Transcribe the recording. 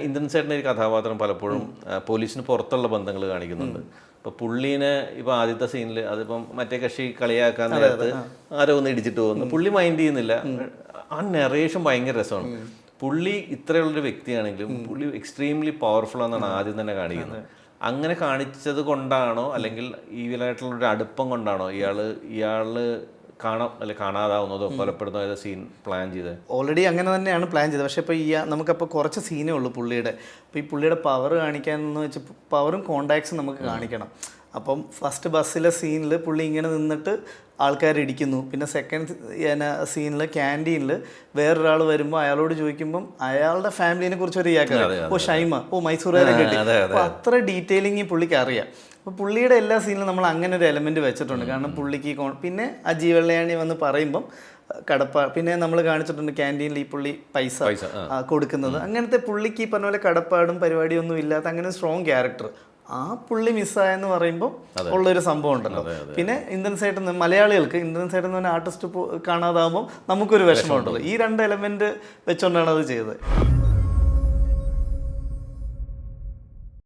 ഇന്ദ്രൻസേട്ടൻ്റെ ഒരു കഥാപാത്രം പലപ്പോഴും പോലീസിന് പുറത്തുള്ള ബന്ധങ്ങൾ കാണിക്കുന്നുണ്ട്. ഇപ്പൊ പുള്ളീനെ ഇപ്പൊ ആദ്യത്തെ സീനിൽ അതിപ്പം മറ്റേ കക്ഷി കളിയാക്കാൻ നേരത്ത് ആരോ ഒന്ന് ഇടിച്ചിട്ട് പോകുന്നു, പുള്ളി മൈൻഡ് ചെയ്യുന്നില്ല. ആ നെറേഷൻ ഭയങ്കര രസമാണ്. പുള്ളി ഇത്രയുള്ളൊരു വ്യക്തിയാണെങ്കിലും പുള്ളി എക്സ്ട്രീംലി പവർഫുൾ എന്നാണ് ആദ്യം തന്നെ കാണിക്കുന്നത്. അങ്ങനെ കാണിച്ചത് കൊണ്ടാണോ അല്ലെങ്കിൽ ഈവിലായിട്ടുള്ളൊരു അടുപ്പം കൊണ്ടാണോ ഇയാള് കാണാതാവുന്നതോ കൊലപ്പെടുന്നതോ ഏതോ സീൻ പ്ലാൻ ചെയ്തത്? ഓൾറെഡി അങ്ങനെ തന്നെയാണ് പ്ലാൻ ചെയ്തത്. പക്ഷേ ഇപ്പോൾ നമുക്കപ്പോൾ കുറച്ച് സീനേ ഉള്ളൂ പുള്ളിയുടെ. അപ്പോൾ ഈ പുള്ളിയുടെ പവർ കാണിക്കാനെന്ന് വെച്ചാൽ പവറും കോണ്ടാക്ട്സും നമുക്ക് കാണിക്കണം. അപ്പം ഫസ്റ്റ് ബസ്സിലെ സീനിൽ പുള്ളി ഇങ്ങനെ നിന്നിട്ട് ആൾക്കാർ ഇടിക്കുന്നു. പിന്നെ സെക്കൻഡ് സീനിൽ ക്യാൻറ്റീനിൽ വേറൊരാൾ വരുമ്പോൾ അയാളോട് ചോദിക്കുമ്പം അയാളുടെ ഫാമിലിനെ കുറിച്ച് ഒരു ഇയാൾക്കറിയാം. ഷൈമ, മൈസൂറുകാരെ കിട്ടി. അപ്പോൾ അത്ര ഡീറ്റെയിലിംഗ് പുള്ളിക്ക് അറിയാം. അപ്പോൾ പുള്ളിയുടെ എല്ലാ സീനിലും നമ്മൾ അങ്ങനെ ഒരു എലമെൻറ്റ് വെച്ചിട്ടുണ്ട്. കാരണം പുള്ളിക്ക് പിന്നെ അജി വെള്ളയാണി വന്ന് പറയുമ്പം പിന്നെ നമ്മൾ കാണിച്ചിട്ടുണ്ട് ക്യാൻറ്റീനിൽ ഈ പുള്ളി പൈസ കൊടുക്കുന്നത്. അങ്ങനത്തെ പുള്ളിക്ക് ഈ പറഞ്ഞ പോലെ കടപ്പാടും പരിപാടിയൊന്നും ഇല്ലാത്ത അങ്ങനെ സ്ട്രോങ് ക്യാരക്ടർ. ആ പുള്ളി മിസ്സായെന്ന് പറയുമ്പോൾ ഉള്ളൊരു സംഭവം ഉണ്ടല്ലോ. പിന്നെ ഇന്ദ്രൻസേട്ടൻ മലയാളികൾക്ക് ഇന്ദ്രൻസേട്ടൻ എന്ന് പറഞ്ഞ ആർട്ടിസ്റ്റ് കാണാതാകുമ്പോൾ നമുക്കൊരു വിഷമമുണ്ടല്ലോ. ഈ രണ്ട് എലമെൻറ്റ് വെച്ചുകൊണ്ടാണ് അത് ചെയ്തത്.